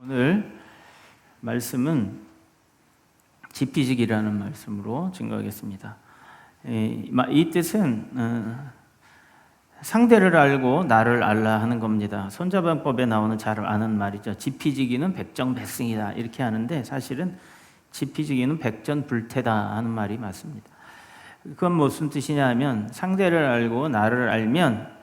오늘 말씀은 지피지기라는 말씀으로 증거하겠습니다. 이 뜻은 상대를 알고 나를 알라 하는 겁니다. 손자병법에 나오는 잘 아는 말이죠. 지피지기는 백전백승이다 이렇게 하는데 사실은 지피지기는 백전불태다 하는 말이 맞습니다. 그건 무슨 뜻이냐 하면 상대를 알고 나를 알면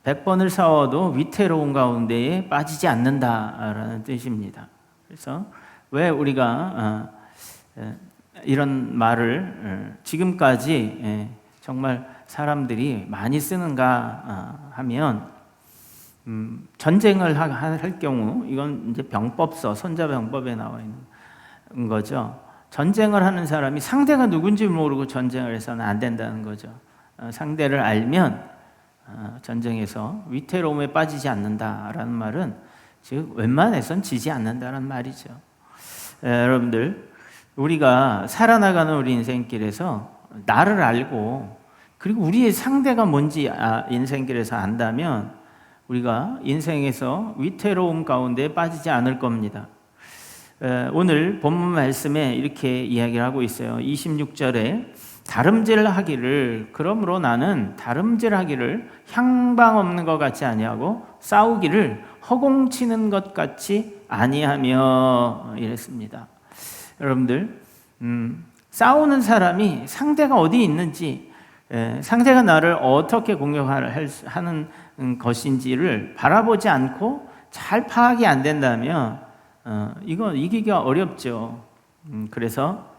100번을 싸워도 위태로운 가운데에 빠지지 않는다라는 뜻입니다. 그래서 왜 우리가 이런 말을 지금까지 정말 사람들이 많이 쓰는가 하면 전쟁을 할 경우 이건 이제 병법서 손자병법에 나와 있는 거죠. 전쟁을 하는 사람이 상대가 누군지 모르고 전쟁을 해서는 안 된다는 거죠. 상대를 알면 전쟁에서 위태로움에 빠지지 않는다라는 말은 즉 웬만해선 지지 않는다는 말이죠. 여러분들 우리가 살아나가는 우리 인생길에서 나를 알고 그리고 우리의 상대가 뭔지 인생길에서 안다면 우리가 인생에서 위태로움 가운데 빠지지 않을 겁니다. 오늘 본문 말씀에 이렇게 이야기를 하고 있어요. 26절에 다름질하기를 그러므로 나는 다름질하기를 향방 없는 것 같이 아니하고 싸우기를 허공치는 것 같이 아니하며 이랬습니다. 여러분들 싸우는 사람이 상대가 어디 있는지 상대가 나를 어떻게 공격하는 것인지를 바라보지 않고 잘 파악이 안 된다면 이거 이기기가 어렵죠. 그래서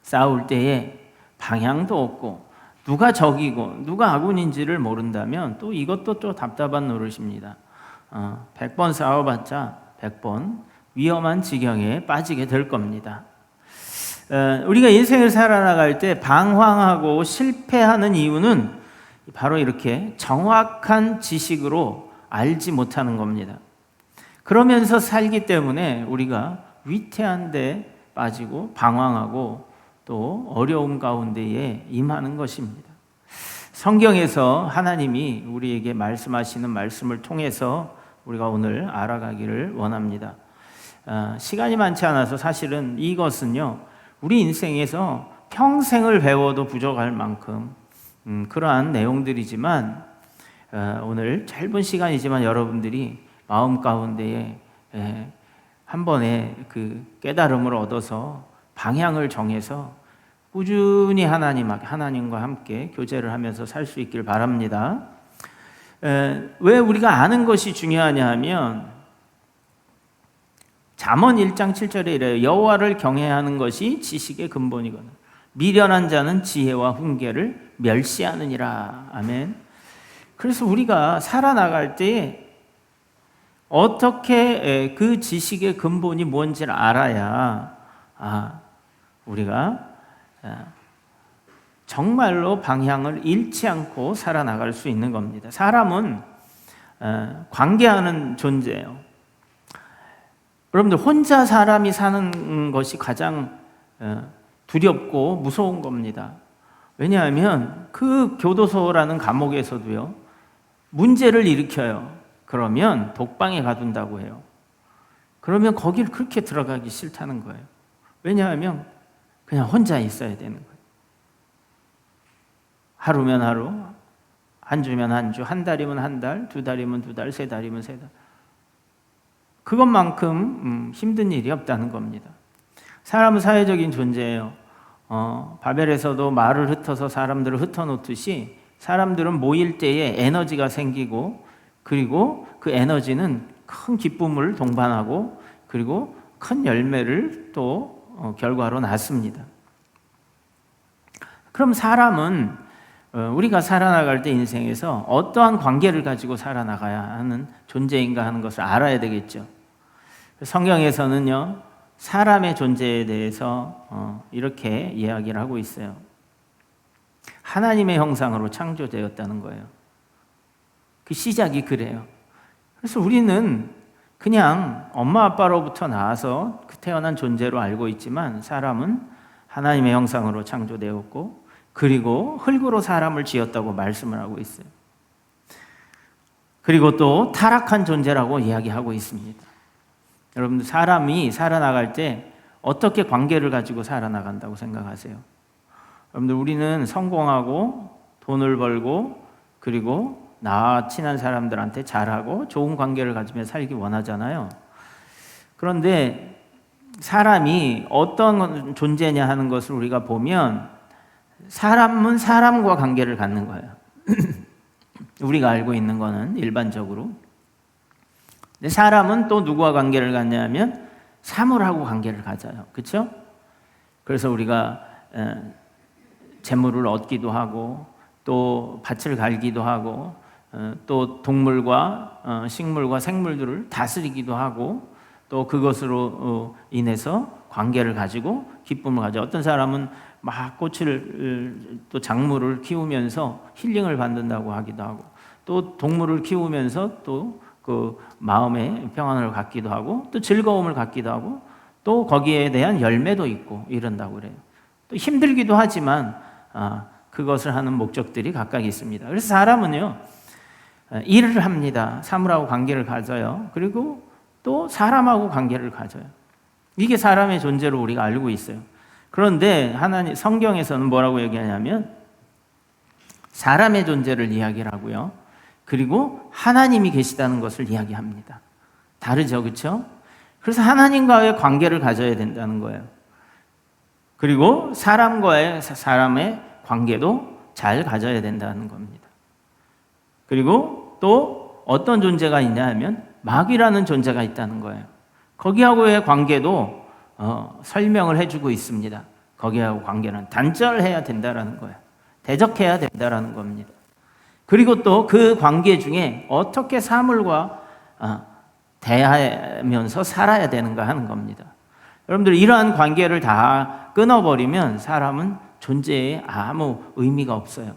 싸울 때에 방향도 없고 누가 적이고 누가 아군인지를 모른다면 또 이것도 또 답답한 노릇입니다. 100번 싸워봤자 100번 위험한 지경에 빠지게 될 겁니다. 우리가 인생을 살아나갈 때 방황하고 실패하는 이유는 바로 이렇게 정확한 지식으로 알지 못하는 겁니다. 그러면서 살기 때문에 우리가 위태한 데 빠지고 방황하고 또 어려움 가운데에 임하는 것입니다. 성경에서 하나님이 우리에게 말씀하시는 말씀을 통해서 우리가 오늘 알아가기를 원합니다. 시간이 많지 않아서 사실은 이것은요 우리 인생에서 평생을 배워도 부족할 만큼 그러한 내용들이지만 오늘 짧은 시간이지만 여러분들이 마음 가운데에 한 번에 그 깨달음을 얻어서 방향을 정해서 꾸준히 하나님과 함께 교제를 하면서 살 수 있길 바랍니다. 왜 우리가 아는 것이 중요하냐 하면 잠언 1장 7절에 이래요. 여호와를 경외하는 것이 지식의 근본이거든. 미련한 자는 지혜와 훈계를 멸시하느니라. 아멘. 그래서 우리가 살아나갈 때 어떻게 그 지식의 근본이 뭔지를 알아야 우리가 정말로 방향을 잃지 않고 살아나갈 수 있는 겁니다. 사람은 관계하는 존재예요. 여러분들 혼자 사람이 사는 것이 가장 두렵고 무서운 겁니다. 왜냐하면 그 교도소라는 감옥에서도요 문제를 일으켜요. 그러면 독방에 가둔다고 해요. 그러면 거기를 그렇게 들어가기 싫다는 거예요. 왜냐하면 그냥 혼자 있어야 되는 거예요. 하루면 하루, 한 주면 한 주, 한 달이면 한 달, 두 달이면 두 달, 세 달이면 세 달. 그것만큼 힘든 일이 없다는 겁니다. 사람은 사회적인 존재예요. 바벨에서도 말을 흩어서 사람들을 흩어놓듯이 사람들은 모일 때에 에너지가 생기고 그리고 그 에너지는 큰 기쁨을 동반하고 그리고 큰 열매를 또 결과로 낳습니다. 그럼 사람은 우리가 살아나갈 때 인생에서 어떠한 관계를 가지고 살아나가야 하는 존재인가 하는 것을 알아야 되겠죠. 성경에서는요 사람의 존재에 대해서 이렇게 이야기를 하고 있어요. 하나님의 형상으로 창조되었다는 거예요. 그 시작이 그래요. 그래서 우리는 그냥 엄마 아빠로부터 나와서 태어난 존재로 알고 있지만 사람은 하나님의 형상으로 창조되었고 그리고 흙으로 사람을 지었다고 말씀을 하고 있어요. 그리고 또 타락한 존재라고 이야기하고 있습니다. 여러분들, 사람이 살아나갈 때 어떻게 관계를 가지고 살아나간다고 생각하세요? 여러분들, 우리는 성공하고 돈을 벌고 그리고 나와 친한 사람들한테 잘하고 좋은 관계를 가지며 살기 원하잖아요. 그런데 사람이 어떤 존재냐 하는 것을 우리가 보면 사람은 사람과 관계를 갖는 거예요. 우리가 알고 있는 거는 일반적으로. 근데 사람은 또 누구와 관계를 갖냐면 사물하고 관계를 가져요. 그렇죠? 그래서 우리가 재물을 얻기도 하고 또 밭을 갈기도 하고 또 동물과 식물과 생물들을 다스리기도 하고 또 그것으로 인해서 관계를 가지고 기쁨을 가져. 어떤 사람은 막 꽃을 또 작물을 키우면서 힐링을 받는다고 하기도 하고 또 동물을 키우면서 또 그 마음의 평안을 갖기도 하고 또 즐거움을 갖기도 하고 또 거기에 대한 열매도 있고 이런다고 그래요. 또 힘들기도 하지만 그것을 하는 목적들이 각각 있습니다. 그래서 사람은요, 일을 합니다. 사물하고 관계를 가져요. 그리고 또 사람하고 관계를 가져요. 이게 사람의 존재로 우리가 알고 있어요. 그런데 하나님 성경에서는 뭐라고 얘기하냐면 사람의 존재를 이야기를 하고요. 그리고 하나님이 계시다는 것을 이야기합니다. 다르죠, 그렇죠? 그래서 하나님과의 관계를 가져야 된다는 거예요. 그리고 사람과의 사람의 관계도 잘 가져야 된다는 겁니다. 그리고 또 어떤 존재가 있냐 하면 마귀라는 존재가 있다는 거예요. 거기하고의 관계도 설명을 해주고 있습니다. 거기하고 관계는 단절해야 된다는 거예요. 대적해야 된다는 겁니다. 그리고 또 그 관계 중에 어떻게 사물과 대하면서 살아야 되는가 하는 겁니다. 여러분들, 이러한 관계를 다 끊어버리면 사람은 존재에 아무 의미가 없어요.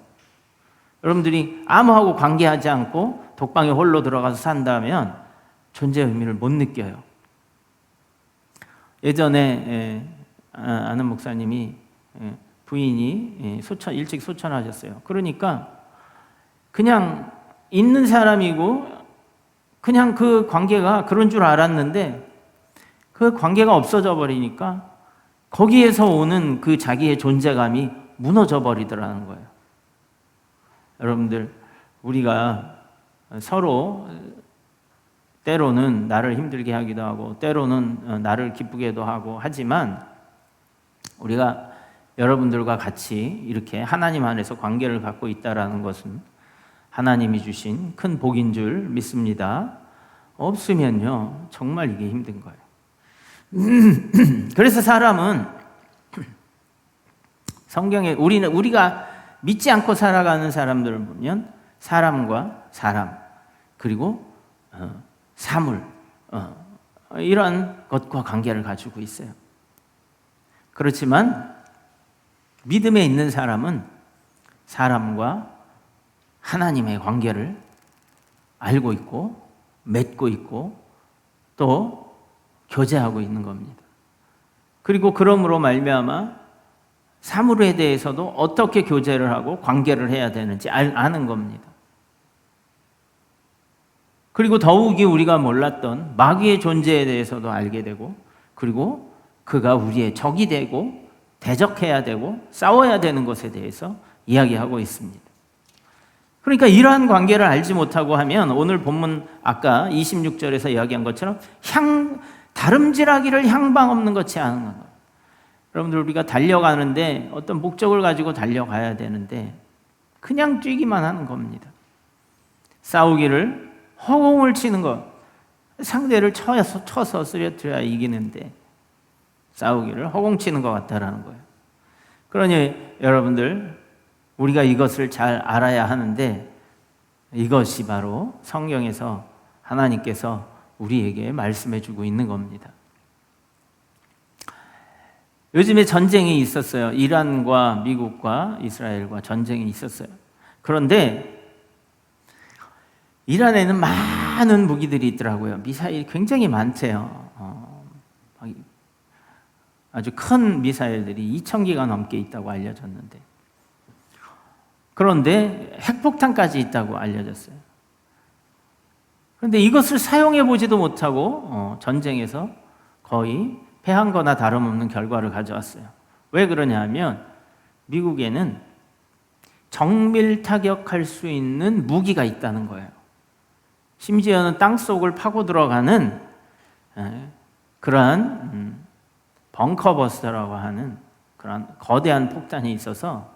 여러분들이 아무하고 관계하지 않고 독방에 홀로 들어가서 산다면 존재의 의미를 못 느껴요. 예전에 아는 목사님이 부인이 일찍 소천하셨어요. 그러니까 그냥 있는 사람이고 그냥 그 관계가 그런 줄 알았는데 그 관계가 없어져 버리니까 거기에서 오는 그 자기의 존재감이 무너져 버리더라는 거예요. 여러분들, 우리가 서로 때로는 나를 힘들게 하기도 하고 때로는 나를 기쁘게도 하고 하지만 우리가 여러분들과 같이 이렇게 하나님 안에서 관계를 갖고 있다는 것은 하나님이 주신 큰 복인 줄 믿습니다. 없으면요, 정말 이게 힘든 거예요. 그래서 사람은 성경에 우리가 믿지 않고 살아가는 사람들을 보면 사람과 사람 그리고 사물 이런 것과 관계를 가지고 있어요. 그렇지만 믿음에 있는 사람은 사람과 하나님의 관계를 알고 있고 맺고 있고 또 교제하고 있는 겁니다. 그리고 그러므로 말미암아 사물에 대해서도 어떻게 교제를 하고 관계를 해야 되는지 아는 겁니다. 그리고 더욱이 우리가 몰랐던 마귀의 존재에 대해서도 알게 되고 그리고 그가 우리의 적이 되고 대적해야 되고 싸워야 되는 것에 대해서 이야기하고 있습니다. 그러니까 이러한 관계를 알지 못하고 하면 오늘 본문 아까 26절에서 이야기한 것처럼 다름질하기를 향방 없는 것이 아는 거예요. 여러분들, 우리가 달려가는데 어떤 목적을 가지고 달려가야 되는데 그냥 뛰기만 하는 겁니다. 싸우기를 허공을 치는 것, 상대를 쳐서 쓰러뜨려야 이기는데 싸우기를 허공치는 것 같다라는 거예요. 그러니 여러분들, 우리가 이것을 잘 알아야 하는데 이것이 바로 성경에서 하나님께서 우리에게 말씀해 주고 있는 겁니다. 요즘에 전쟁이 있었어요. 이란과 미국과 이스라엘과 전쟁이 있었어요. 그런데 이란에는 많은 무기들이 있더라고요. 미사일이 굉장히 많대요. 아주 큰 미사일들이 2,000기가 넘게 있다고 알려졌는데, 그런데 핵폭탄까지 있다고 알려졌어요. 그런데 이것을 사용해 보지도 못하고 전쟁에서 거의 패한 거나 다름없는 결과를 가져왔어요. 왜 그러냐 하면 미국에는 정밀 타격할 수 있는 무기가 있다는 거예요. 심지어는 땅속을 파고 들어가는 그러한 벙커버스터라고 하는 그런 거대한 폭탄이 있어서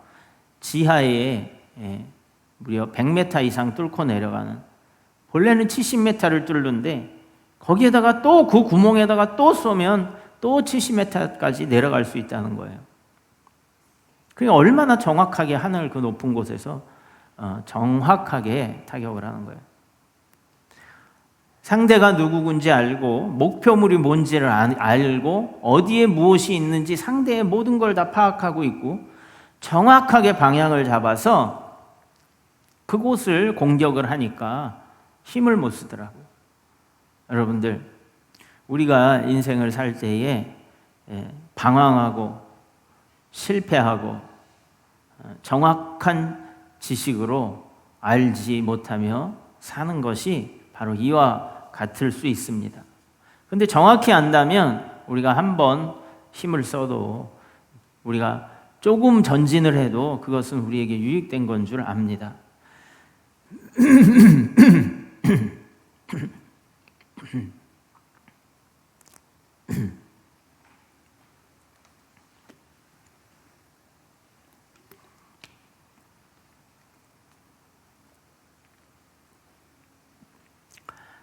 지하에 무려 100m 이상 뚫고 내려가는, 본래는 70m를 뚫는데 거기에다가 또 그 구멍에다가 또 쏘면 또 70m까지 내려갈 수 있다는 거예요. 그게 얼마나 정확하게 하늘 그 높은 곳에서 정확하게 타격을 하는 거예요. 상대가 누구군지 알고 목표물이 뭔지를 알고 어디에 무엇이 있는지 상대의 모든 걸 다 파악하고 있고 정확하게 방향을 잡아서 그곳을 공격을 하니까 힘을 못 쓰더라고요. 여러분들, 우리가 인생을 살 때에 방황하고 실패하고 정확한 지식으로 알지 못하며 사는 것이 바로 이와 같을 수 있습니다. 그런데 정확히 안다면 우리가 한번 힘을 써도, 우리가 조금 전진을 해도 그것은 우리에게 유익된 건 줄 압니다.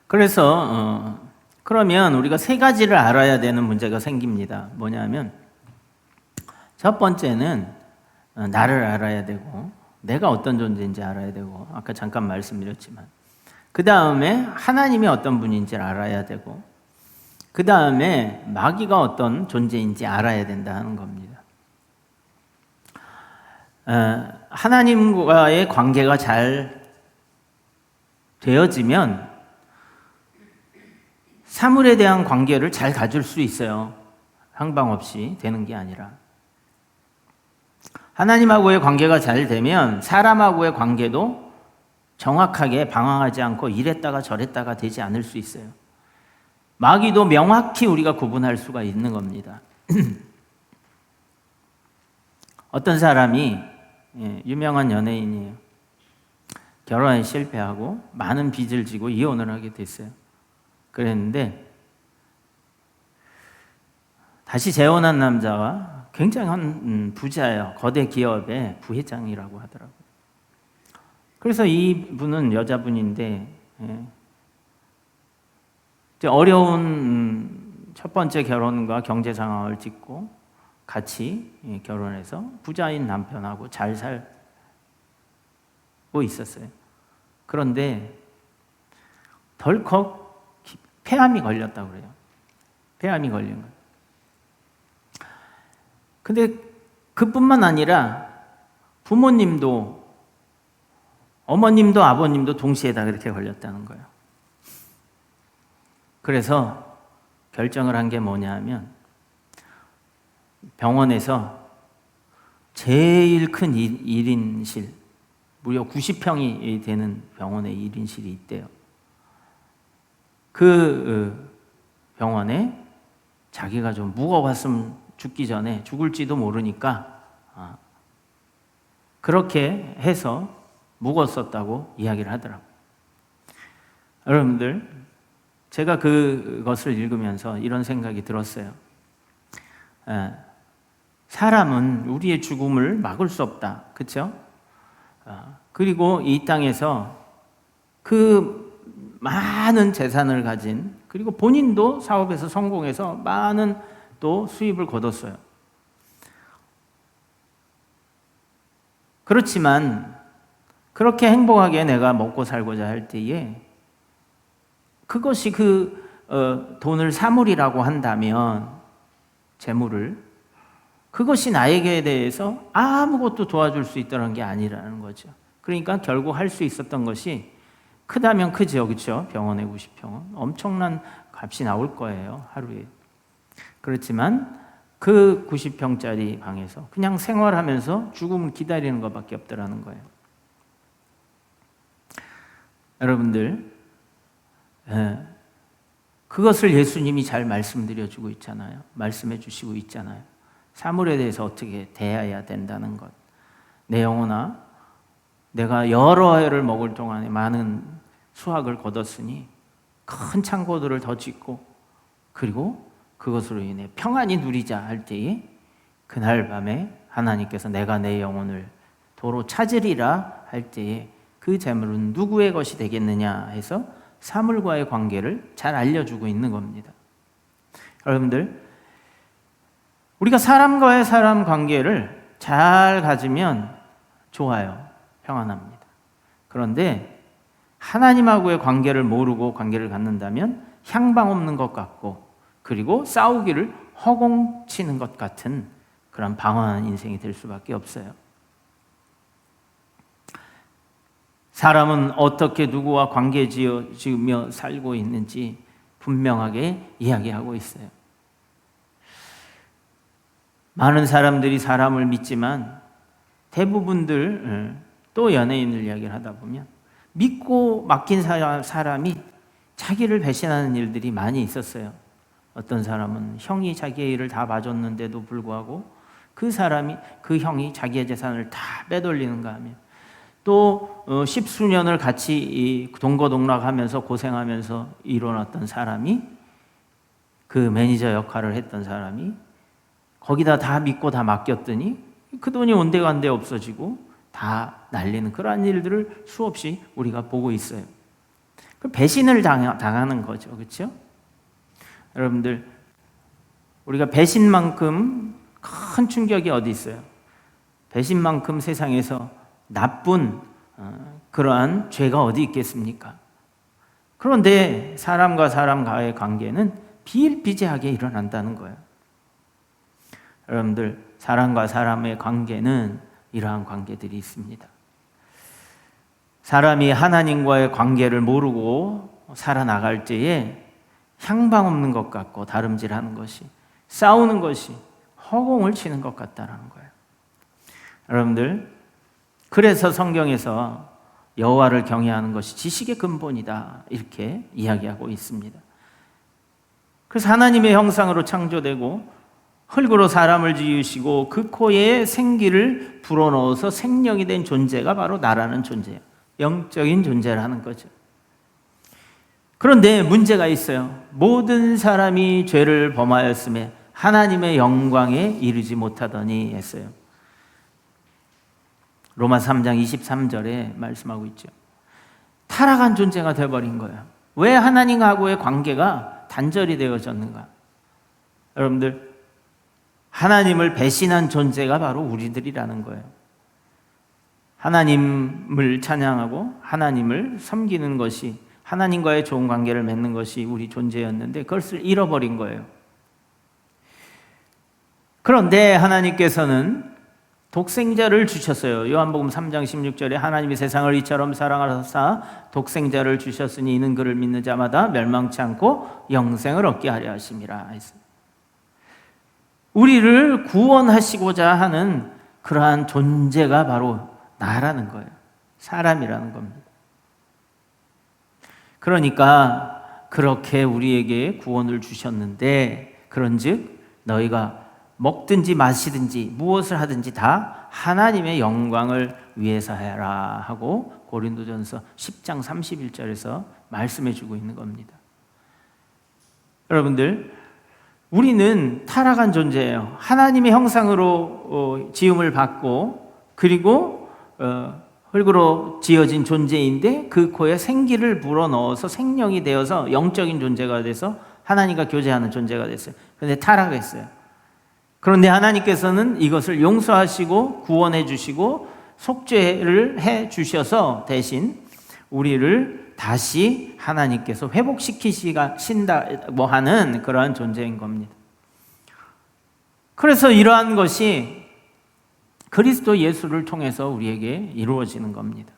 그래서 그러면 우리가 세 가지를 알아야 되는 문제가 생깁니다. 뭐냐면 첫 번째는 나를 알아야 되고 내가 어떤 존재인지 알아야 되고, 아까 잠깐 말씀드렸지만 그 다음에 하나님이 어떤 분인지를 알아야 되고, 그 다음에 마귀가 어떤 존재인지 알아야 된다 하는 겁니다. 하나님과의 관계가 잘 되어지면 사물에 대한 관계를 잘 가질 수 있어요. 항방 없이 되는 게 아니라. 하나님하고의 관계가 잘 되면 사람하고의 관계도 정확하게 방황하지 않고 이랬다가 저랬다가 되지 않을 수 있어요. 마귀도 명확히 우리가 구분할 수가 있는 겁니다. 어떤 사람이, 유명한 연예인이에요. 결혼에 실패하고 많은 빚을 지고 이혼을 하게 됐어요. 그랬는데 다시 재혼한 남자가 굉장한 부자예요. 거대 기업의 부회장이라고 하더라고요. 그래서 이분은 여자분인데 어려운 첫 번째 결혼과 경제 상황을 딛고 같이 결혼해서 부자인 남편하고 잘 살고 있었어요. 그런데 덜컥 폐암이 걸렸다고 그래요. 폐암이 걸린 거예요. 근데 그뿐만 아니라 부모님도, 어머님도 아버님도 동시에 다 그렇게 걸렸다는 거예요. 그래서 결정을 한 게 뭐냐 하면 병원에서 제일 큰 1인실, 무려 90평이 되는 병원에 1인실이 있대요. 그 병원에 자기가 좀 묵어봤으면 죽기 전에, 죽을지도 모르니까 그렇게 해서 묵었었다고 이야기를 하더라고요. 여러분들, 제가 그것을 읽으면서 이런 생각이 들었어요. 사람은 우리의 죽음을 막을 수 없다. 그렇죠? 그리고 이 땅에서 그 많은 재산을 가진, 그리고 본인도 사업에서 성공해서 많은 또 수입을 거뒀어요. 그렇지만 그렇게 행복하게 내가 먹고 살고자 할 때에 그것이 돈을 사물이라고 한다면, 재물을, 그것이 나에게 대해서 아무것도 도와줄 수 있다는 게 아니라는 거죠. 그러니까 결국 할 수 있었던 것이, 크다면 크죠, 그렇죠? 병원의 90평은 엄청난 값이 나올 거예요, 하루에. 그렇지만 그 90평짜리 방에서 그냥 생활하면서 죽음을 기다리는 것밖에 없더라는 거예요. 여러분들, 그것을 예수님이 잘 말씀드려주고 있잖아요. 말씀해 주시고 있잖아요. 사물에 대해서 어떻게 대해야 된다는 것. 내 영혼아, 내가 여러 해를 먹을 동안에 많은 수확을 거뒀으니 큰 창고들을 더 짓고 그리고 그것으로 인해 평안히 누리자 할 때에 그날 밤에 하나님께서 내가 내 영혼을 도로 찾으리라 할 때에 그 재물은 누구의 것이 되겠느냐 해서 사물과의 관계를 잘 알려주고 있는 겁니다. 여러분들, 우리가 사람과의 사람 관계를 잘 가지면 좋아요. 평안합니다. 그런데 하나님하고의 관계를 모르고 관계를 갖는다면 향방 없는 것 같고 그리고 싸우기를 허공치는 것 같은 그런 방황한 인생이 될 수밖에 없어요. 사람은 어떻게 누구와 관계 지으며 살고 있는지 분명하게 이야기하고 있어요. 많은 사람들이 사람을 믿지만 대부분들 또 연예인을 이야기를 하다 보면 믿고 맡긴 사람이 자기를 배신하는 일들이 많이 있었어요. 어떤 사람은 형이 자기의 일을 다 봐줬는데도 불구하고 그 형이 자기의 재산을 다 빼돌리는가 하면 또 십수년을 같이 동거동락하면서 고생하면서 일어났던 사람이 그 매니저 역할을 했던 사람이 거기다 다 믿고 다 맡겼더니 그 돈이 온데간데 없어지고 다 날리는 그러한 일들을 수없이 우리가 보고 있어요. 그 배신을 당하는 거죠. 그렇죠? 여러분들, 우리가 배신만큼 큰 충격이 어디 있어요? 배신만큼 세상에서 나쁜 그러한 죄가 어디 있겠습니까? 그런데 사람과 사람과의 관계는 비일비재하게 일어난다는 거예요. 여러분들, 사람과 사람의 관계는 이러한 관계들이 있습니다. 사람이 하나님과의 관계를 모르고 살아나갈 때에 향방 없는 것 같고 다름질하는 것이, 싸우는 것이 허공을 치는 것 같다는 거예요. 여러분들, 그래서 성경에서 여호와를 경외하는 것이 지식의 근본이다 이렇게 이야기하고 있습니다. 그래서 하나님의 형상으로 창조되고 흙으로 사람을 지으시고 그 코에 생기를 불어넣어서 생명이 된 존재가 바로 나라는 존재예요. 영적인 존재라는 거죠. 그런데 문제가 있어요. 모든 사람이 죄를 범하였음에 하나님의 영광에 이르지 못하더니 했어요. 로마서 3장 23절에 말씀하고 있죠. 타락한 존재가 되어버린 거예요. 왜 하나님하고의 관계가 단절이 되어졌는가? 여러분들, 하나님을 배신한 존재가 바로 우리들이라는 거예요. 하나님을 찬양하고 하나님을 섬기는 것이, 하나님과의 좋은 관계를 맺는 것이 우리 존재였는데 그것을 잃어버린 거예요. 그런데 하나님께서는 독생자를 주셨어요. 요한복음 3장 16절에 하나님이 세상을 이처럼 사랑하사 독생자를 주셨으니 이는 그를 믿는 자마다 멸망치 않고 영생을 얻게 하려 하심이라 했어요. 우리를 구원하시고자 하는 그러한 존재가 바로 나라는 거예요. 사람이라는 겁니다. 그러니까 그렇게 우리에게 구원을 주셨는데 그런즉 너희가 먹든지 마시든지 무엇을 하든지 다 하나님의 영광을 위해서 해라 하고 고린도전서 10장 31절에서 말씀해 주고 있는 겁니다. 여러분들, 우리는 타락한 존재예요. 하나님의 형상으로 지음을 받고 그리고 흙으로 지어진 존재인데 그 코에 생기를 불어넣어서 생명이 되어서 영적인 존재가 돼서 하나님과 교제하는 존재가 됐어요. 그런데 타락했어요. 그런데 하나님께서는 이것을 용서하시고 구원해 주시고 속죄를 해 주셔서 대신 우리를 다시 하나님께서 회복시키신다고 하는 그러한 존재인 겁니다. 그래서 이러한 것이 그리스도 예수를 통해서 우리에게 이루어지는 겁니다.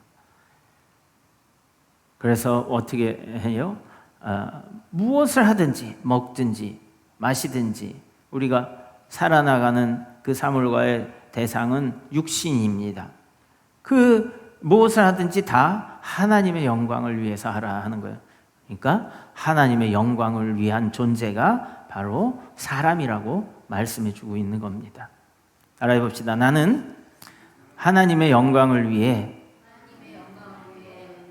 그래서 어떻게 해요? 무엇을 하든지 먹든지 마시든지 우리가 살아나가는 그 사물과의 대상은 육신입니다. 그 무엇을 하든지 다 하나님의 영광을 위해서 하라 하는 거예요. 그러니까 하나님의 영광을 위한 존재가 바로 사람이라고 말씀해 주고 있는 겁니다. 따라해 봅시다. 나는 하나님의 영광을 위해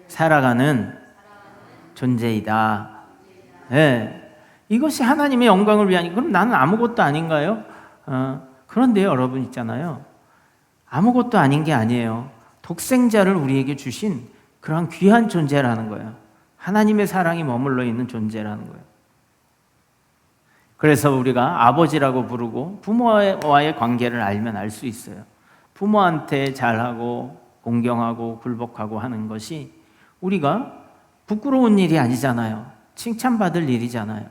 살아가는 존재이다. 네. 이것이 하나님의 영광을 위한, 그럼 나는 아무것도 아닌가요? 그런데 여러분 있잖아요. 아무것도 아닌 게 아니에요. 독생자를 우리에게 주신 그런 귀한 존재라는 거예요. 하나님의 사랑이 머물러 있는 존재라는 거예요. 그래서 우리가 아버지라고 부르고 부모와의 관계를 알면 알 수 있어요. 부모한테 잘하고 공경하고 굴복하고 하는 것이 우리가 부끄러운 일이 아니잖아요. 칭찬받을 일이잖아요.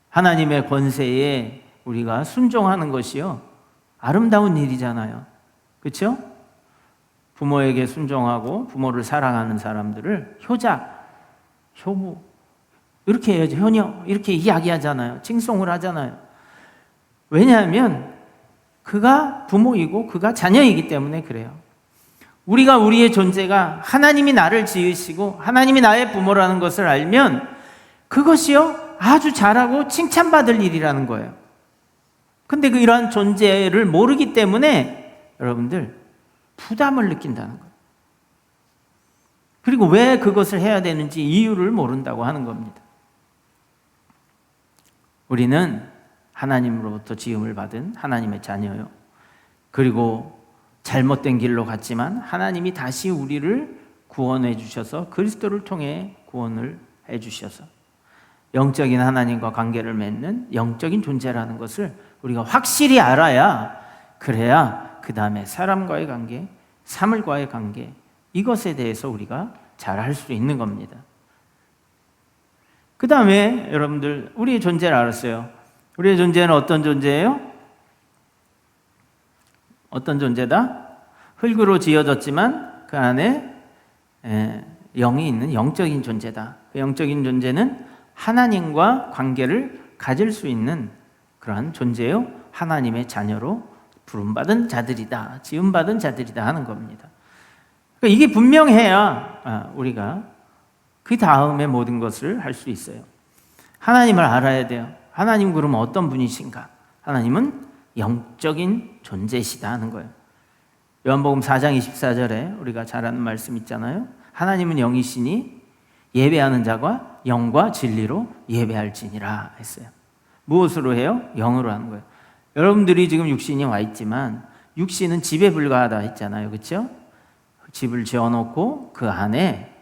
하나님의 권세에 우리가 순종하는 것이요, 아름다운 일이잖아요. 그렇죠? 부모에게 순종하고 부모를 사랑하는 사람들을 효자, 효부 이렇게 해야지, 효녀 이렇게 이야기하잖아요. 칭송을 하잖아요. 왜냐하면 그가 부모이고 그가 자녀이기 때문에 그래요. 우리가 우리의 존재가 하나님이 나를 지으시고 하나님이 나의 부모라는 것을 알면 그것이요 아주 잘하고 칭찬받을 일이라는 거예요. 근데 이러한 존재를 모르기 때문에 여러분들 부담을 느낀다는 거예요. 그리고 왜 그것을 해야 되는지 이유를 모른다고 하는 겁니다. 우리는 하나님으로부터 지음을 받은 하나님의 자녀요. 그리고 잘못된 길로 갔지만 하나님이 다시 우리를 구원해 주셔서 그리스도를 통해 구원을 해 주셔서 영적인 하나님과 관계를 맺는 영적인 존재라는 것을 우리가 확실히 알아야, 그래야 그 다음에 사람과의 관계, 사물과의 관계, 이것에 대해서 우리가 잘 할 수 있는 겁니다. 그 다음에 여러분들 우리의 존재를 알았어요. 우리의 존재는 어떤 존재예요? 어떤 존재다? 흙으로 지어졌지만 그 안에 영이 있는 영적인 존재다. 그 영적인 존재는 하나님과 관계를 가질 수 있는 그러한 존재요, 하나님의 자녀로 부름받은 자들이다, 지음받은 자들이다 하는 겁니다. 그러니까 이게 분명해야 우리가 그 다음에 모든 것을 할 수 있어요. 하나님을 알아야 돼요. 하나님 그러면 어떤 분이신가? 하나님은 영적인 존재시다 하는 거예요. 요한복음 4장 24절에 우리가 잘 아는 말씀 있잖아요. 하나님은 영이시니 예배하는 자가 영과 진리로 예배할지니라 했어요. 무엇으로 해요? 영으로 하는 거예요. 여러분들이 지금 육신이 와 있지만 육신은 집에 불과하다 했잖아요. 그렇죠? 집을 지어놓고 그 안에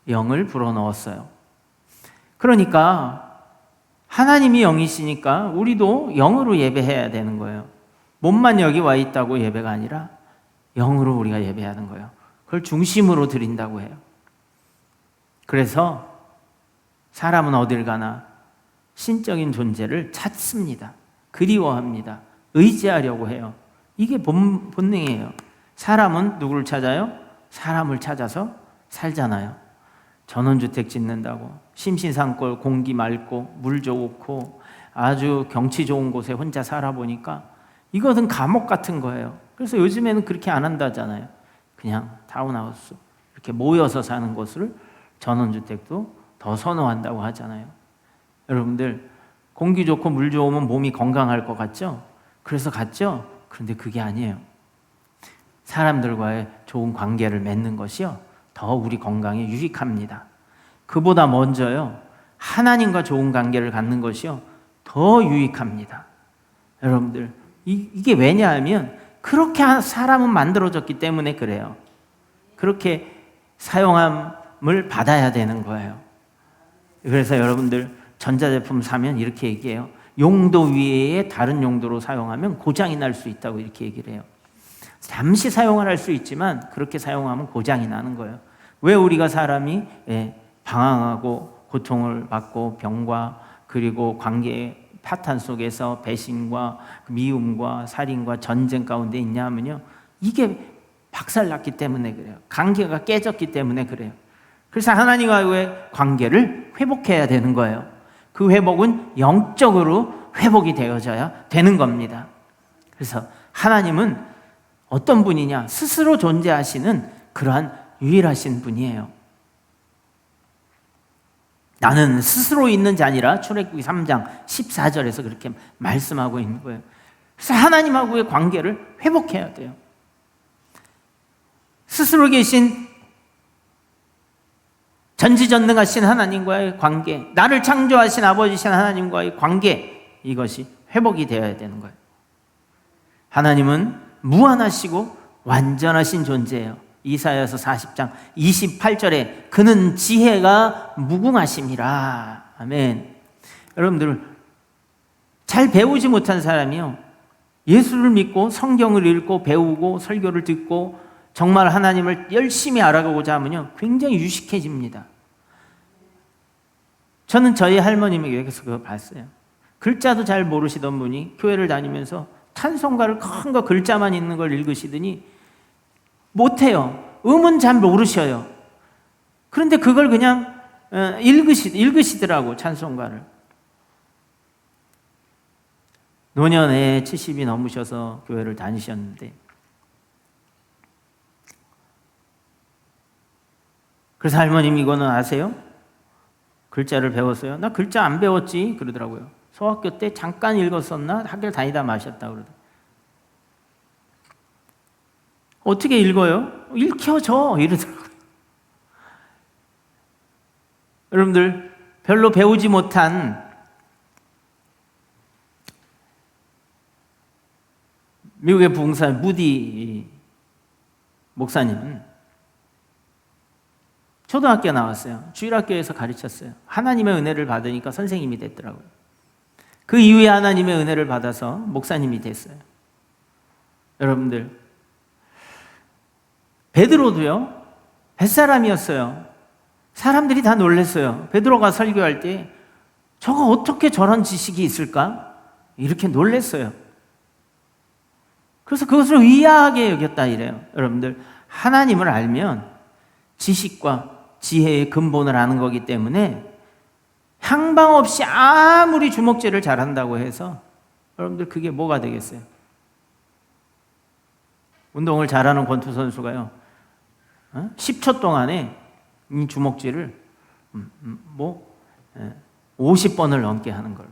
영을 불어넣었어요. 그러니까 하나님이 영이시니까 우리도 영으로 예배해야 되는 거예요. 몸만 여기 와 있다고 예배가 아니라 영으로 우리가 예배하는 거예요. 그걸 중심으로 드린다고 해요. 그래서 사람은 어딜 가나 신적인 존재를 찾습니다. 그리워합니다. 의지하려고 해요. 이게 본능이에요. 사람은 누구를 찾아요? 사람을 찾아서 살잖아요. 전원주택 짓는다고 심신산골 공기 맑고 물 좋고 아주 경치 좋은 곳에 혼자 살아보니까 이것은 감옥 같은 거예요. 그래서 요즘에는 그렇게 안 한다잖아요. 그냥 타운하우스 이렇게 모여서 사는 곳을 전원주택도 더 선호한다고 하잖아요. 여러분들 공기 좋고 물 좋으면 몸이 건강할 것 같죠? 그래서 갔죠? 그런데 그게 아니에요. 사람들과의 좋은 관계를 맺는 것이요 더 우리 건강에 유익합니다. 그보다 먼저요 하나님과 좋은 관계를 갖는 것이요 더 유익합니다. 여러분들 이게 왜냐하면 그렇게 사람은 만들어졌기 때문에 그래요. 그렇게 사용함을 받아야 되는 거예요. 그래서 여러분들 전자제품 사면 이렇게 얘기해요. 용도 위에 다른 용도로 사용하면 고장이 날 수 있다고 이렇게 얘기를 해요. 잠시 사용을 할 수 있지만 그렇게 사용하면 고장이 나는 거예요. 왜 우리가 사람이 방황하고 고통을 받고 병과 그리고 관계의 파탄 속에서 배신과 미움과 살인과 전쟁 가운데 있냐 하면요 이게 박살났기 때문에 그래요. 관계가 깨졌기 때문에 그래요. 그래서 하나님과의 관계를 회복해야 되는 거예요. 그 회복은 영적으로 회복이 되어져야 되는 겁니다. 그래서 하나님은 어떤 분이냐? 스스로 존재하시는 그러한 유일하신 분이에요. 나는 스스로 있는 자니라 출애굽기 3장 14절에서 그렇게 말씀하고 있는 거예요. 그래서 하나님하고의 관계를 회복해야 돼요. 스스로 계신 전지전능하신 하나님과의 관계, 나를 창조하신 아버지신 하나님과의 관계, 이것이 회복이 되어야 되는 거예요. 하나님은 무한하시고 완전하신 존재예요. 이사야서 40장 28절에 그는 지혜가 무궁하심이라. 아멘. 여러분들, 잘 배우지 못한 사람이요, 예수를 믿고 성경을 읽고 배우고 설교를 듣고 정말 하나님을 열심히 알아가고자 하면요, 굉장히 유식해집니다. 저는 저희 할머님에게서 그거 봤어요. 글자도 잘 모르시던 분이 교회를 다니면서 찬송가를 큰 거 글자만 있는 걸 읽으시더니 못해요. 음은 잘 모르셔요. 그런데 그걸 그냥 읽으시더라고, 찬송가를. 노년에 70이 넘으셔서 교회를 다니셨는데, 그래서 할머님 이거는 아세요? 글자를 배웠어요? 나 글자 안 배웠지 그러더라고요. 소학교 때 잠깐 읽었었나? 학교를 다니다 마셨다 그러더라고요. 어떻게 읽어요? 읽혀져 이러더라고요. 여러분들, 별로 배우지 못한 미국의 부흥사 무디 목사님은 초등학교 나왔어요. 주일학교에서 가르쳤어요. 하나님의 은혜를 받으니까 선생님이 됐더라고요. 그 이후에 하나님의 은혜를 받아서 목사님이 됐어요. 여러분들, 베드로도요, 뱃사람이었어요. 사람들이 다 놀랐어요. 베드로가 설교할 때 저거 어떻게 저런 지식이 있을까? 이렇게 놀랐어요. 그래서 그것을 의아하게 여겼다 이래요. 여러분들, 하나님을 알면 지식과 지혜의 근본을 아는 거기 때문에 향방 없이 아무리 주먹질을 잘한다고 해서 여러분들 그게 뭐가 되겠어요? 운동을 잘하는 권투 선수가요, 10초 동안에 이 주먹질을 50번을 넘게 하는 걸.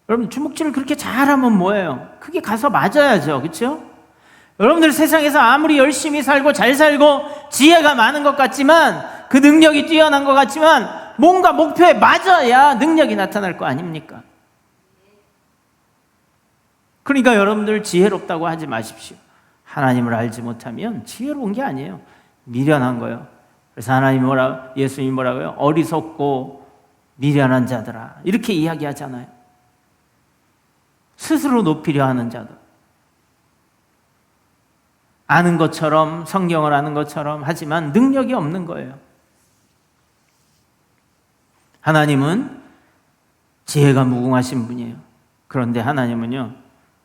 여러분, 주먹질을 그렇게 잘하면 뭐예요? 그게 가서 맞아야죠. 그렇죠? 여러분들, 세상에서 아무리 열심히 살고 잘 살고 지혜가 많은 것 같지만, 그 능력이 뛰어난 것 같지만 뭔가 목표에 맞아야 능력이 나타날 거 아닙니까? 그러니까 여러분들, 지혜롭다고 하지 마십시오. 하나님을 알지 못하면 지혜로운 게 아니에요. 미련한 거예요. 그래서 예수님이 뭐라고요? 어리석고 미련한 자들아, 이렇게 이야기하잖아요. 스스로 높이려 하는 자들. 아는 것처럼, 성경을 아는 것처럼 하지만 능력이 없는 거예요. 하나님은 지혜가 무궁하신 분이에요. 그런데 하나님은요,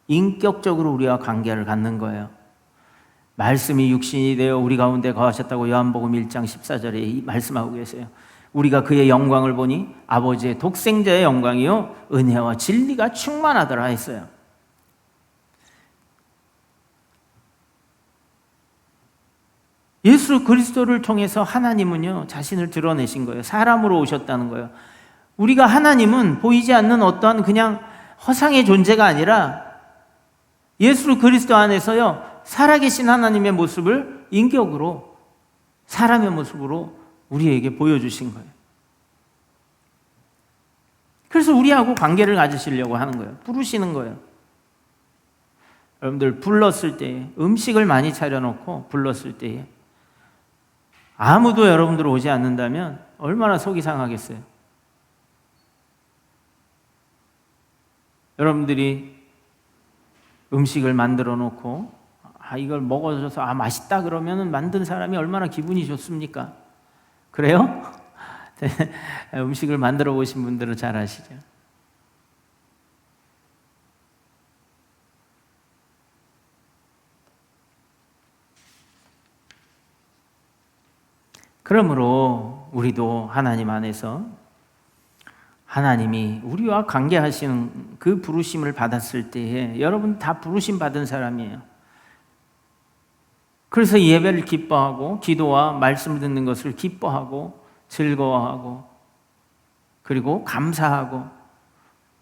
인격적으로 우리와 관계를 갖는 거예요. 말씀이 육신이 되어 우리 가운데 거하셨다고 요한복음 1장 14절에 말씀하고 계세요. 우리가 그의 영광을 보니 아버지의 독생자의 영광이요 은혜와 진리가 충만하더라 했어요. 예수 그리스도를 통해서 하나님은요, 자신을 드러내신 거예요. 사람으로 오셨다는 거예요. 우리가 하나님은 보이지 않는 어떠한 그냥 허상의 존재가 아니라 예수 그리스도 안에서요, 살아계신 하나님의 모습을 인격으로, 사람의 모습으로 우리에게 보여주신 거예요. 그래서 우리하고 관계를 가지시려고 하는 거예요. 부르시는 거예요. 여러분들, 불렀을 때, 음식을 많이 차려놓고 불렀을 때에 아무도 여러분들 오지 않는다면 얼마나 속이 상하겠어요. 여러분들이 음식을 만들어 놓고 이걸 먹어줘서 맛있다 그러면 만든 사람이 얼마나 기분이 좋습니까? 그래요? 음식을 만들어 보신 분들은 잘 아시죠? 그러므로 우리도 하나님 안에서 하나님이 우리와 관계하시는 그 부르심을 받았을 때에, 여러분 다 부르심 받은 사람이에요. 그래서 예배를 기뻐하고 기도와 말씀을 듣는 것을 기뻐하고 즐거워하고 그리고 감사하고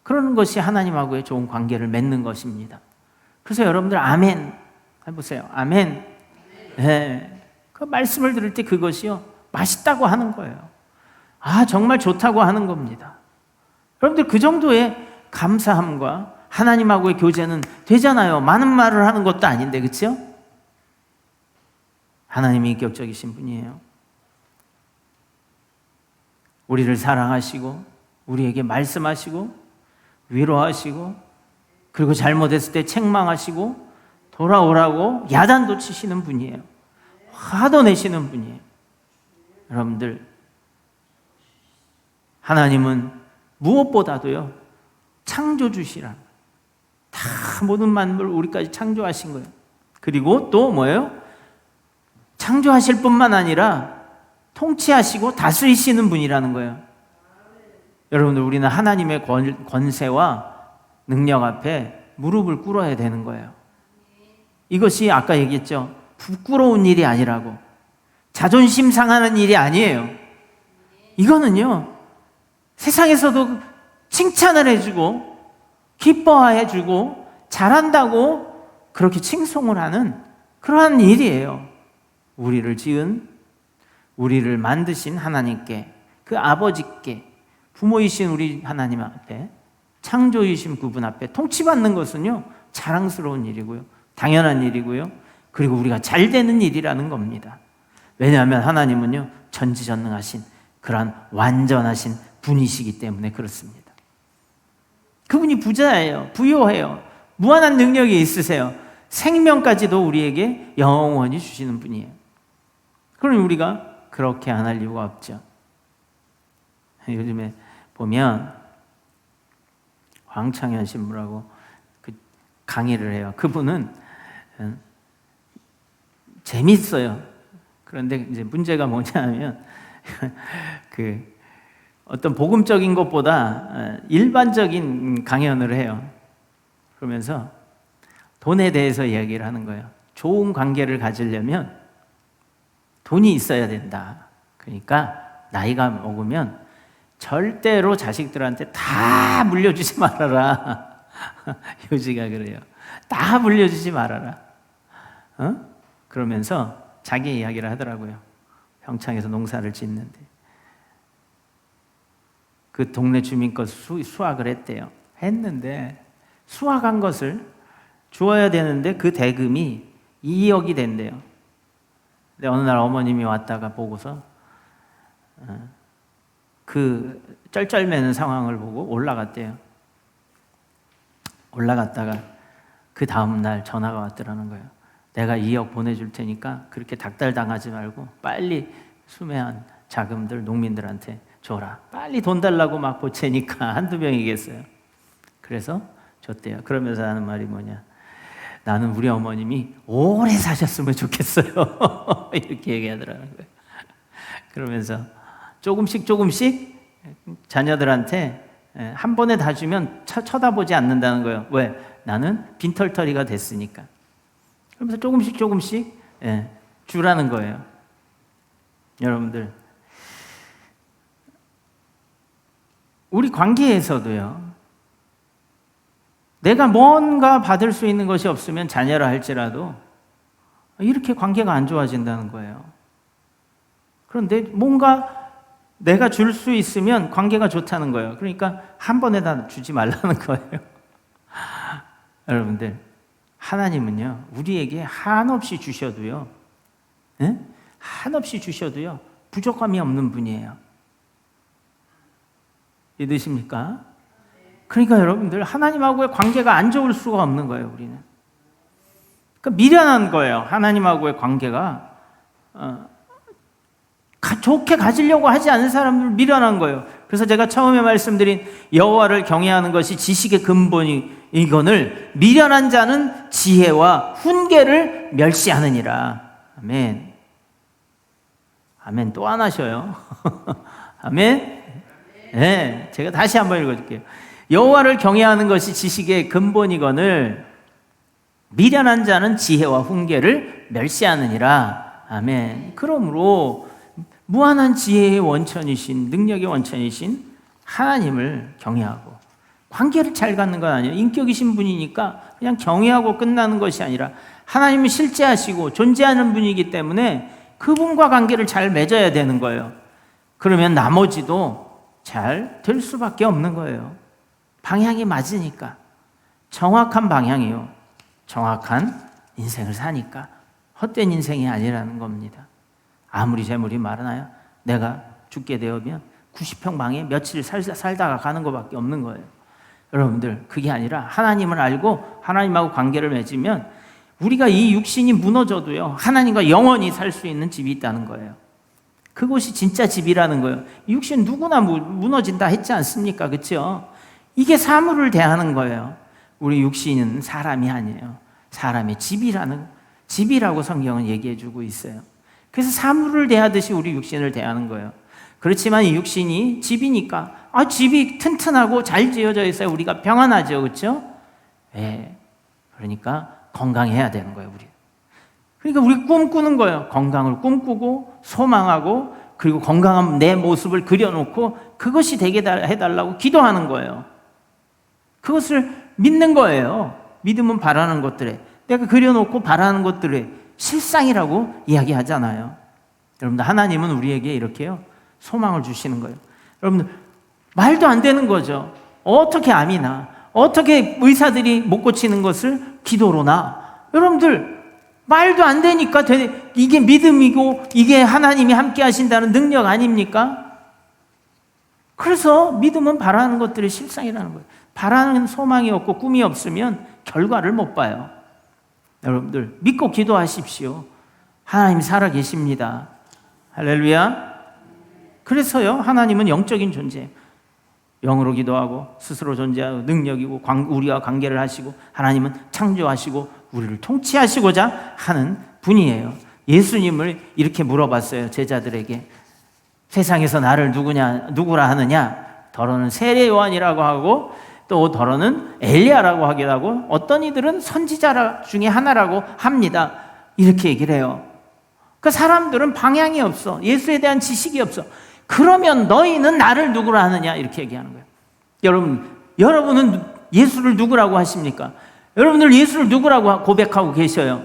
그러는 것이 하나님하고의 좋은 관계를 맺는 것입니다. 그래서 여러분들 아멘 해보세요. 아멘. 네. 그 말씀을 들을 때 그것이요 맛있다고 하는 거예요. 아 정말 좋다고 하는 겁니다. 여러분들 그 정도의 감사함과 하나님하고의 교제는 되잖아요. 많은 말을 하는 것도 아닌데, 그렇죠? 하나님이 인격적이신 분이에요. 우리를 사랑하시고 우리에게 말씀하시고 위로하시고 그리고 잘못했을 때 책망하시고 돌아오라고 야단도 치시는 분이에요. 화도 내시는 분이에요. 여러분들 하나님은 무엇보다도요 창조주시라. 다 모든 만물을 우리까지 창조하신 거예요. 그리고 또 뭐예요? 창조하실 뿐만 아니라 통치하시고 다스리시는 분이라는 거예요. 여러분들 우리는 하나님의 권세와 능력 앞에 무릎을 꿇어야 되는 거예요. 이것이 아까 얘기했죠. 부끄러운 일이 아니라고. 자존심 상하는 일이 아니에요. 이거는요 세상에서도 칭찬을 해주고 기뻐해주고 잘한다고 그렇게 칭송을 하는 그러한 일이에요. 우리를 지은 우리를 만드신 하나님께 그 아버지께 부모이신 우리 하나님 앞에 창조이신 그분 앞에 통치받는 것은요 자랑스러운 일이고요 당연한 일이고요 그리고 우리가 잘 되는 일이라는 겁니다. 왜냐하면 하나님은요 전지전능하신 그러한 완전하신 분이시기 때문에 그렇습니다. 그분이 부자예요. 부요해요. 무한한 능력이 있으세요. 생명까지도 우리에게 영원히 주시는 분이에요. 그럼 우리가 그렇게 안 할 이유가 없죠. 요즘에 보면 황창현 신부라고 그 강의를 해요. 그분은 재밌어요. 그런데 이제 문제가 뭐냐면 그 어떤 복음적인 것보다 일반적인 강연을 해요. 그러면서 돈에 대해서 이야기를 하는 거예요. 좋은 관계를 가지려면 돈이 있어야 된다. 그러니까 나이가 먹으면 절대로 자식들한테 다 물려주지 말아라. 요지가 그래요. 다 물려주지 말아라. 그러면서 자기 이야기를 하더라고요. 평창에서 농사를 짓는데 그 동네 주민 것 수확을 했대요. 했는데 수확한 것을 주어야 되는데 그 대금이 2억이 된대요. 근데 어느 날 어머님이 왔다가 보고서 그 쩔쩔매는 상황을 보고 올라갔대요. 올라갔다가 그 다음 날 전화가 왔더라는 거예요. 내가 2억 보내줄 테니까 그렇게 닥달당하지 말고 빨리 수매한 자금들 농민들한테 줘라. 빨리 돈 달라고 막 보채니까 한두 명이겠어요. 그래서 줬대요. 그러면서 하는 말이 뭐냐. 나는 우리 어머님이 오래 사셨으면 좋겠어요. 이렇게 얘기하더라는 거예요. 그러면서 조금씩 자녀들한테 한 번에 다 주면 쳐다보지 않는다는 거예요. 왜? 나는 빈털터리가 됐으니까. 그러면서 조금씩 주라는 거예요. 여러분들 우리 관계에서도요. 내가 뭔가 받을 수 있는 것이 없으면 자녀라 할지라도 이렇게 관계가 안 좋아진다는 거예요. 그런데 뭔가 내가 줄 수 있으면 관계가 좋다는 거예요. 그러니까 한 번에 다 주지 말라는 거예요. 여러분들 하나님은요 우리에게 한없이 주셔도요 한없이 주셔도요 부족함이 없는 분이에요. 믿으십니까? 그러니까 여러분들 하나님하고의 관계가 안 좋을 수가 없는 거예요. 우리는 그러니까 미련한 거예요. 하나님하고의 관계가 좋게 가지려고 하지 않는 사람들 미련한 거예요. 그래서 제가 처음에 말씀드린 여호와를 경외하는 것이 지식의 근본이거늘 미련한 자는 지혜와 훈계를 멸시하느니라. 아멘. 아멘. 또 안 하셔요. 아멘. 네, 제가 다시 한번 읽어줄게요. 여호와를 경외하는 것이 지식의 근본이거늘 미련한 자는 지혜와 훈계를 멸시하느니라. 아멘. 그러므로 무한한 지혜의 원천이신, 능력의 원천이신 하나님을 경외하고, 관계를 잘 갖는 건 아니에요. 인격이신 분이니까 그냥 경외하고 끝나는 것이 아니라 하나님은 실제하시고 존재하는 분이기 때문에 그분과 관계를 잘 맺어야 되는 거예요. 그러면 나머지도 잘 될 수밖에 없는 거예요. 방향이 맞으니까. 정확한 방향이요. 정확한 인생을 사니까. 헛된 인생이 아니라는 겁니다. 아무리 재물이 많아야 내가 죽게 되면 90평 방에 며칠 살다가 가는 것밖에 없는 거예요. 여러분들, 그게 아니라 하나님을 알고 하나님하고 관계를 맺으면 우리가 이 육신이 무너져도요, 하나님과 영원히 살 수 있는 집이 있다는 거예요. 그것이 진짜 집이라는 거예요. 육신 누구나 무너진다 했지 않습니까? 그렇죠? 이게 사물을 대하는 거예요. 우리 육신은 사람이 아니에요. 사람의 집이라고 성경은 얘기해 주고 있어요. 그래서 사물을 대하듯이 우리 육신을 대하는 거예요. 그렇지만 이 육신이 집이니까, 집이 튼튼하고 잘 지어져 있어야 우리가 평안하죠. 그렇죠? 네. 그러니까 건강해야 되는 거예요, 우리. 그러니까 우리 꿈꾸는 거예요. 건강을 꿈꾸고 소망하고, 그리고 건강한 내 모습을 그려놓고 그것이 되게 해달라고 기도하는 거예요. 그것을 믿는 거예요. 믿으면 바라는 것들에, 내가 그려놓고 바라는 것들의 실상이라고 이야기하잖아요. 여러분들, 하나님은 우리에게 이렇게요, 소망을 주시는 거예요. 여러분들, 말도 안 되는 거죠. 어떻게 암이 나? 어떻게 의사들이 못 고치는 것을 기도로 나? 여러분들, 말도 안 되니까 이게 믿음이고 이게 하나님이 함께 하신다는 능력 아닙니까? 그래서 믿음은 바라는 것들의 실상이라는 거예요. 바라는 소망이 없고 꿈이 없으면 결과를 못 봐요. 여러분들, 믿고 기도하십시오. 하나님 살아계십니다. 할렐루야. 그래서요, 하나님은 영적인 존재예요. 영으로 기도하고 스스로 존재하고 능력이고 우리와 관계를 하시고, 하나님은 창조하시고 우리를 통치하시고자 하는 분이에요. 예수님을 이렇게 물어봤어요, 제자들에게. 세상에서 나를 누구라 하느냐? 더러는 세례 요한이라고 하고, 또 더러는 엘리야라고 하기도 하고, 어떤 이들은 선지자 중에 하나라고 합니다. 이렇게 얘기를 해요. 그 사람들은 방향이 없어. 예수에 대한 지식이 없어. 그러면 너희는 나를 누구라 하느냐? 이렇게 얘기하는 거예요. 여러분은 예수를 누구라고 하십니까? 여러분들 예수를 누구라고 고백하고 계셔요?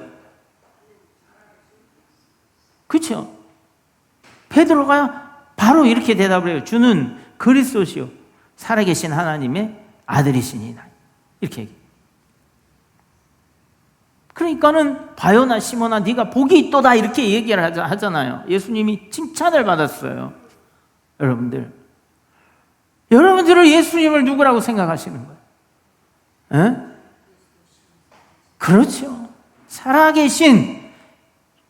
그렇죠? 베드로가 바로 이렇게 대답을 해요. 주는 그리스도시요 살아계신 하나님의 아들이시니이다. 이렇게 얘기해요. 그러니까는 바요나 시몬아 네가 복이 있도다 이렇게 얘기를 하잖아요. 예수님이 칭찬을 받았어요. 여러분들은 예수님을 누구라고 생각하시는 거예요? 에? 그렇죠. 살아계신,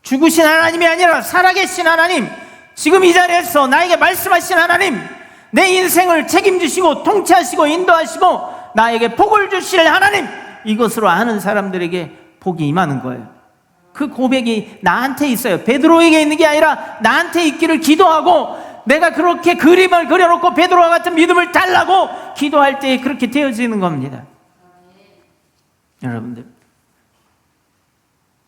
죽으신 하나님이 아니라 살아계신 하나님, 지금 이 자리에서 나에게 말씀하신 하나님, 내 인생을 책임지시고 통치하시고 인도하시고 나에게 복을 주실 하나님, 이것으로 아는 사람들에게 복이 임하는 거예요. 그 고백이 나한테 있어요. 베드로에게 있는 게 아니라 나한테 있기를 기도하고, 내가 그렇게 그림을 그려놓고 베드로와 같은 믿음을 달라고 기도할 때 그렇게 되어지는 겁니다. 여러분들,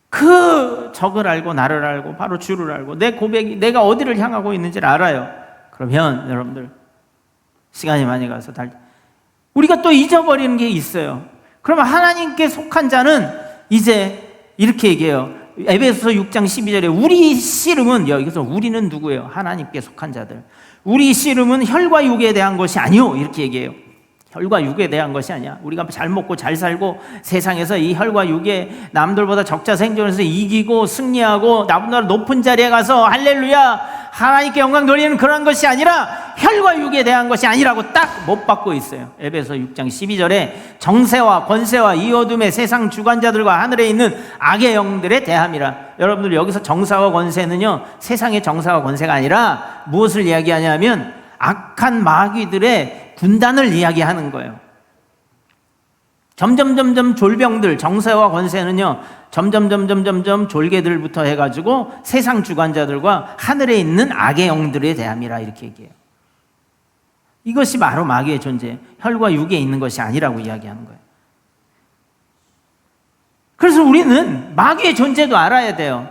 그 적을 알고 나를 알고 바로 주를 알고 내 고백이 내가 어디를 향하고 있는지를 알아요. 그러면 여러분들, 시간이 많이 가서 우리가 또 잊어버리는 게 있어요. 그러면 하나님께 속한 자는 이제 이렇게 얘기해요. 에베소서 6장 12절에 우리 씨름은, 여기서 우리는 누구예요? 하나님께 속한 자들. 우리 씨름은 혈과 육에 대한 것이 아니요, 이렇게 얘기해요. 혈과 육에 대한 것이 아니야. 우리가 잘 먹고 잘 살고 세상에서 이 혈과 육에 남들보다 적자 생존해서 이기고 승리하고 나보다 높은 자리에 가서 할렐루야 하나님께 영광 돌리는 그런 것이 아니라 혈과 육에 대한 것이 아니라고 딱 못 받고 있어요. 에베소 6장 12절에 정세와 권세와 이 어둠의 세상 주관자들과 하늘에 있는 악의 영들에 대함이라. 여러분들, 여기서 정사와 권세는요, 세상의 정사와 권세가 아니라 무엇을 이야기하냐면 악한 마귀들의 군단을 이야기하는 거예요. 점점 졸병들, 정세와 권세는요, 점점 졸개들부터 해가지고 세상 주관자들과 하늘에 있는 악의 영들에 대함이라, 이렇게 얘기해요. 이것이 바로 마귀의 존재, 혈과 육에 있는 것이 아니라고 이야기하는 거예요. 그래서 우리는 마귀의 존재도 알아야 돼요.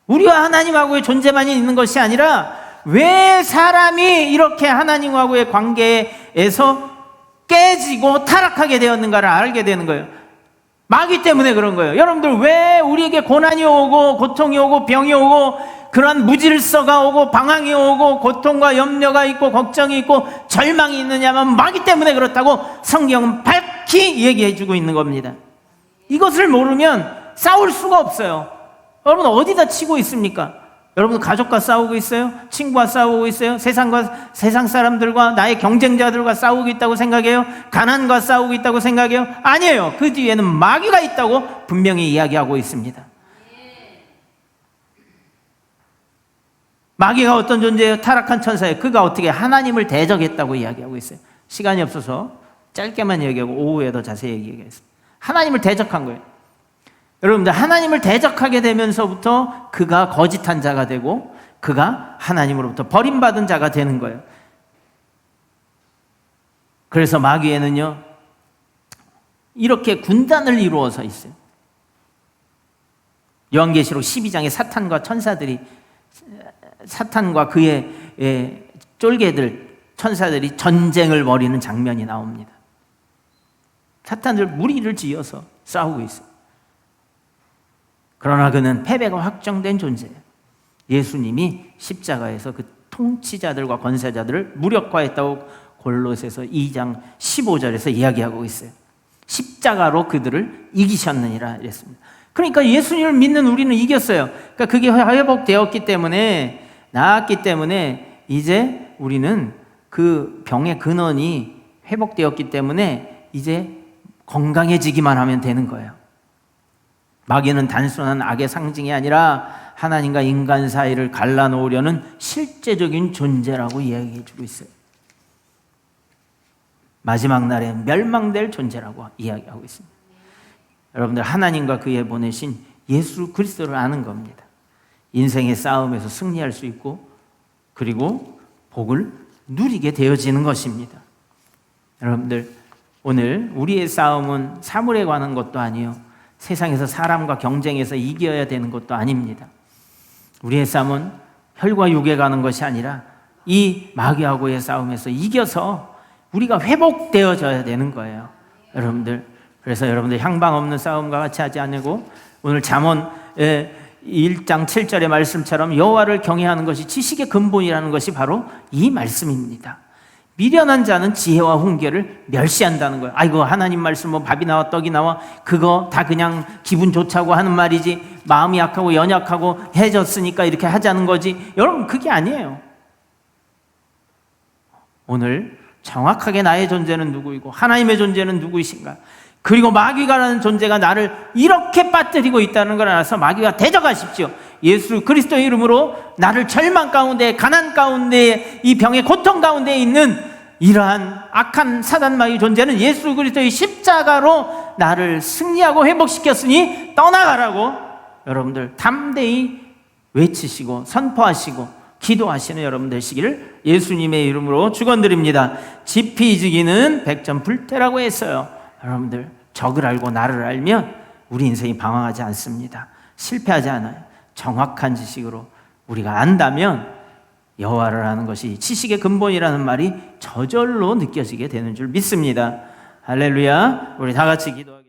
우리와 하나님하고의 존재만이 있는 것이 아니라 왜 사람이 이렇게 하나님하고의 관계에서 깨지고 타락하게 되었는가를 알게 되는 거예요. 마귀 때문에 그런 거예요. 여러분들, 왜 우리에게 고난이 오고 고통이 오고 병이 오고 그러한 무질서가 오고 방황이 오고 고통과 염려가 있고 걱정이 있고 절망이 있느냐면 마귀 때문에 그렇다고 성경은 밝히 얘기해 주고 있는 겁니다. 이것을 모르면 싸울 수가 없어요. 여러분, 어디다 치고 있습니까? 여러분, 가족과 싸우고 있어요? 친구와 싸우고 있어요? 세상 사람들과 나의 경쟁자들과 싸우고 있다고 생각해요? 가난과 싸우고 있다고 생각해요? 아니에요. 그 뒤에는 마귀가 있다고 분명히 이야기하고 있습니다. 마귀가 어떤 존재예요? 타락한 천사예요. 그가 어떻게 하나님을 대적했다고 이야기하고 있어요. 시간이 없어서 짧게만 얘기하고 오후에 더 자세히 얘기하겠습니다. 하나님을 대적한 거예요. 여러분들, 하나님을 대적하게 되면서부터 그가 거짓한 자가 되고 그가 하나님으로부터 버림받은 자가 되는 거예요. 그래서 마귀에는요, 이렇게 군단을 이루어서 있어요. 요한계시록 12장에 사탄과 그의 쫄개들, 천사들이 전쟁을 벌이는 장면이 나옵니다. 사탄들 무리를 지어서 싸우고 있어요. 그러나 그는 패배가 확정된 존재예요. 예수님이 십자가에서 그 통치자들과 권세자들을 무력화했다고 골로새서 2장 15절에서 이야기하고 있어요. 십자가로 그들을 이기셨느니라 이랬습니다. 그러니까 예수님을 믿는 우리는 이겼어요. 그러니까 그게 회복되었기 때문에, 나았기 때문에 이제 우리는 그 병의 근원이 회복되었기 때문에 이제 건강해지기만 하면 되는 거예요. 마귀는 단순한 악의 상징이 아니라 하나님과 인간 사이를 갈라놓으려는 실제적인 존재라고 이야기해 주고 있어요. 마지막 날에 멸망될 존재라고 이야기하고 있습니다. 여러분들, 하나님과 그의 보내신 예수 그리스도를 아는 겁니다. 인생의 싸움에서 승리할 수 있고 그리고 복을 누리게 되어지는 것입니다. 여러분들, 오늘 우리의 싸움은 사물에 관한 것도 아니에요. 세상에서 사람과 경쟁해서 이겨야 되는 것도 아닙니다. 우리의 싸움은 혈과 육에 가는 것이 아니라 이 마귀하고의 싸움에서 이겨서 우리가 회복되어져야 되는 거예요. 여러분들, 그래서 여러분들 향방 없는 싸움과 같이 하지 않고 오늘 잠언 1장 7절의 말씀처럼 여호와를 경외하는 것이 지식의 근본이라는 것이 바로 이 말씀입니다. 미련한 자는 지혜와 훈계를 멸시한다는 거예요. 아이고, 하나님 말씀 뭐 밥이 나와 떡이 나와 그거 다 그냥 기분 좋자고 하는 말이지, 마음이 약하고 연약하고 해졌으니까 이렇게 하자는 거지. 여러분, 그게 아니에요. 오늘 정확하게 나의 존재는 누구이고 하나님의 존재는 누구이신가, 그리고 마귀가라는 존재가 나를 이렇게 빠뜨리고 있다는 걸 알아서 마귀가 대적하십시오. 예수 그리스도의 이름으로 나를 절망 가운데, 가난 가운데, 이 병의 고통 가운데 있는 이러한 악한 사단 마귀 존재는 예수 그리스도의 십자가로 나를 승리하고 회복시켰으니 떠나가라고 여러분들 담대히 외치시고 선포하시고 기도하시는 여러분 되시기를 예수님의 이름으로 축원드립니다. 지피지기는 백전불태라고 했어요. 여러분들, 적을 알고 나를 알면 우리 인생이 방황하지 않습니다. 실패하지 않아요. 정확한 지식으로 우리가 안다면 여호와를 아는 것이 지식의 근본이라는 말이 저절로 느껴지게 되는 줄 믿습니다. 할렐루야. 우리 다 같이 기도하겠습니다.